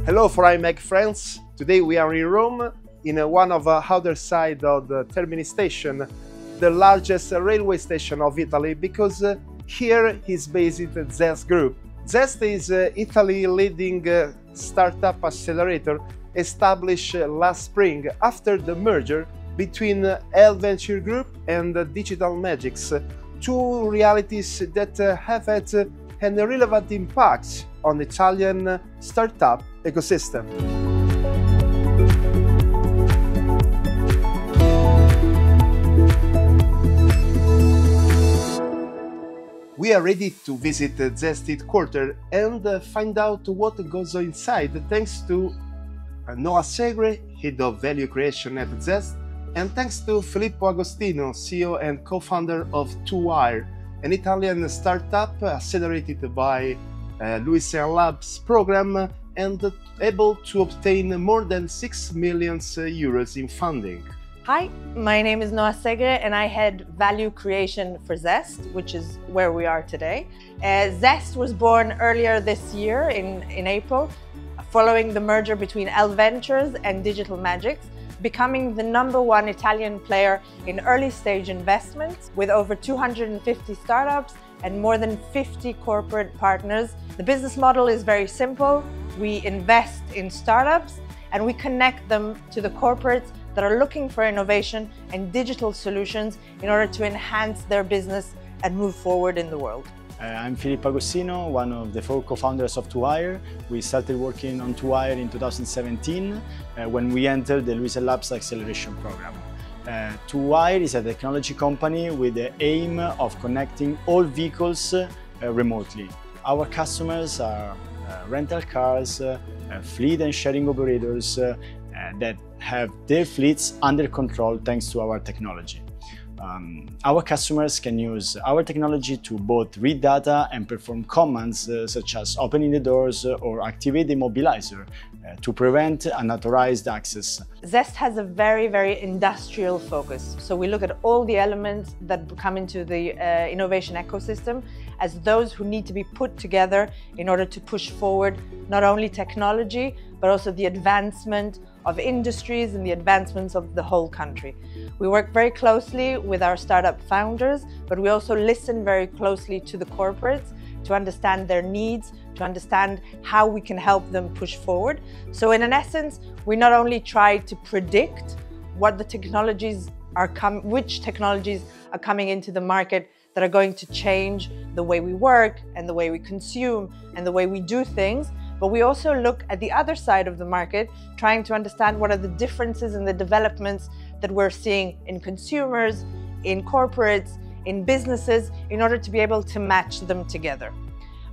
Hello for iMac friends. Today we are in Rome, in one of the other side of the Termini station, the largest railway station of Italy, because here is based Zest Group. Zest is Italy's leading startup accelerator, established last spring after the merger between LVenture Group and Digital Magics, two realities that have had a relevant impact on the Italian startup ecosystem. We are ready to visit the Zest headquarters and find out what goes on inside, thanks to Noah Segre, Head of Value Creation at Zest, and thanks to Filippo Agostino, CEO and co-founder of 2Wire, an Italian startup accelerated by Milan Labs program and able to obtain more than 6 million euros in funding. Hi, my name is Noah Segre and I head value creation for Zest, which is where we are today. Zest was born earlier this year in April, following the merger between LVentures and Digital Magics, becoming the #1 Italian player in early stage investments with over 250 startups and more than 50 corporate partners. The business model is very simple. We invest in startups and we connect them to the corporates that are looking for innovation and digital solutions in order to enhance their business and move forward in the world. I'm Filippo Agostino, one of the 4 co-founders of 2Wire. We started working on 2Wire in 2017 when we entered the Milan Labs acceleration program. 2Wire is a technology company with the aim of connecting all vehicles remotely. Our customers are rental cars, fleet and sharing operators that have their fleets under control thanks to our technology. Our customers can use our technology to both read data and perform commands such as opening the doors or activate the immobilizer to prevent unauthorized access. Zest has a very industrial focus. So we look at all the elements that come into the innovation ecosystem as those who need to be put together in order to push forward not only technology, but also the advancement of industries and the advancements of the whole country. We work very closely with our startup founders, but we also listen very closely to the corporates to understand their needs, to understand how we can help them push forward. So in essence, we not only try to predict what the technologies which technologies are coming into the market that are going to change the way we work and the way we consume and the way we do things, but we also look at the other side of the market, trying to understand what are the differences in the developments that we're seeing in consumers, in corporates, in businesses, in order to be able to match them together.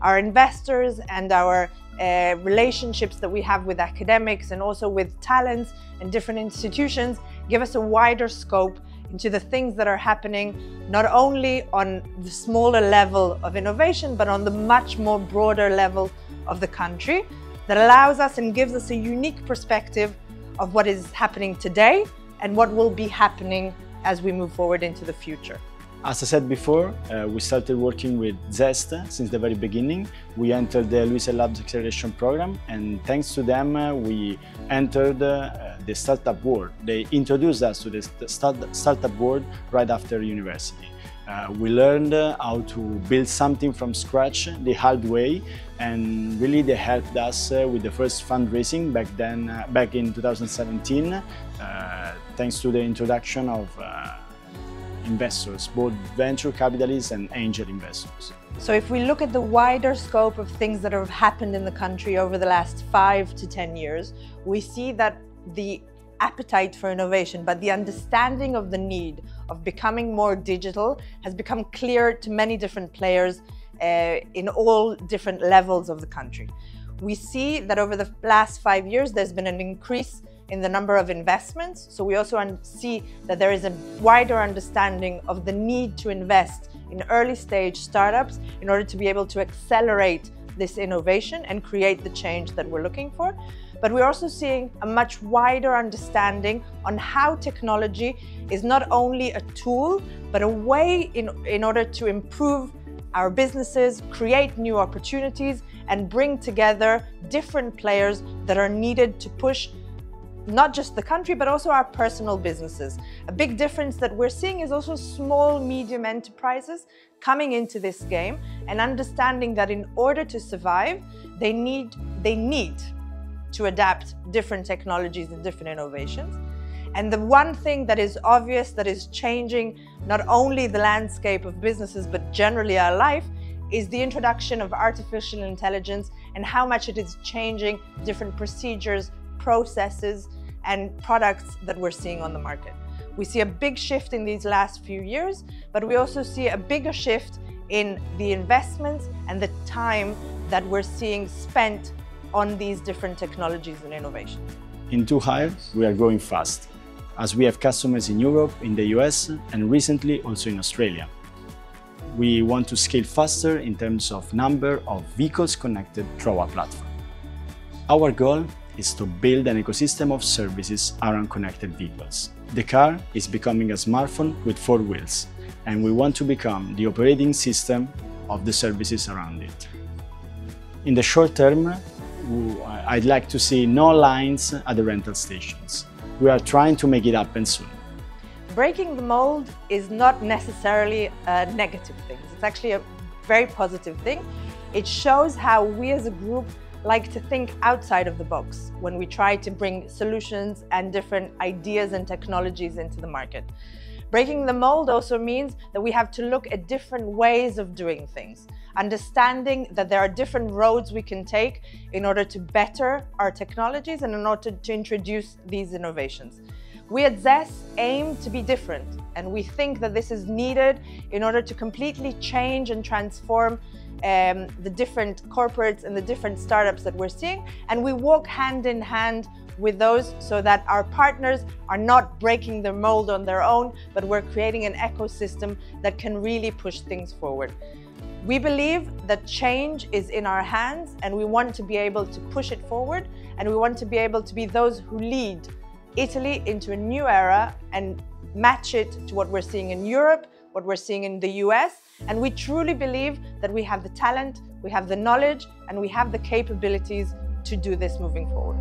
Our investors and our relationships that we have with academics and also with talents and different institutions give us a wider scope into the things that are happening, not only on the smaller level of innovation, but on the much more broader level of the country, that allows us and gives us a unique perspective of what is happening today and what will be happening as we move forward into the future. As I said before, we started working with Zest since the very beginning. We entered the Milan Labs acceleration program, and thanks to them, we entered the startup world. They introduced us to the startup world right after university. We learned how to build something from scratch the hard way, and really they helped us with the first fundraising back in 2017, thanks to the introduction of investors, both venture capitalists and angel investors. So if we look at the wider scope of things that have happened in the country over the last 5 to 10 years, we see that the appetite for innovation, but the understanding of the need of becoming more digital has become clear to many different players in all different levels of the country. We see that over the last 5 years, there's been an increase in the number of investments. So we also see that there is a wider understanding of the need to invest in early stage startups in order to be able to accelerate this innovation and create the change that we're looking for. But we're also seeing a much wider understanding on how technology is not only a tool, but a way in order to improve our businesses, create new opportunities, and bring together different players that are needed to push not just the country, but also our personal businesses. A big difference that we're seeing is also small, medium enterprises coming into this game and understanding that in order to survive, they need to adapt different technologies and different innovations. And the one thing that is obvious, that is changing not only the landscape of businesses, but generally our life, is the introduction of artificial intelligence and how much it is changing different procedures, processes, and products that we're seeing on the market. We see a big shift in these last few years, but we also see a bigger shift in the investments and the time that we're seeing spent on these different technologies and innovations. In To-Hire, we are growing fast, as we have customers in Europe, in the US, and recently also in Australia. We want to scale faster in terms of number of vehicles connected through our platform. Our goal is to build an ecosystem of services around connected vehicles. The car is becoming a smartphone with 4 wheels, and we want to become the operating system of the services around it. In the short term, I'd like to see no lines at the rental stations. We are trying to make it happen soon. Breaking the mold is not necessarily a negative thing. It's actually a very positive thing. It shows how we as a group like to think outside of the box when we try to bring solutions and different ideas and technologies into the market. Breaking the mold also means that we have to look at different ways of doing things, understanding that there are different roads we can take in order to better our technologies and in order to introduce these innovations. We at Zest aim to be different, and we think that this is needed in order to completely change and transform the different corporates and the different startups that we're seeing, and we walk hand in hand with those so that our partners are not breaking the mold on their own, but we're creating an ecosystem that can really push things forward. We believe that change is in our hands, and we want to be able to push it forward, and we want to be able to be those who lead Italy into a new era and match it to what we're seeing in Europe, what we're seeing in the US, and we truly believe that we have the talent, we have the knowledge, and we have the capabilities to do this moving forward.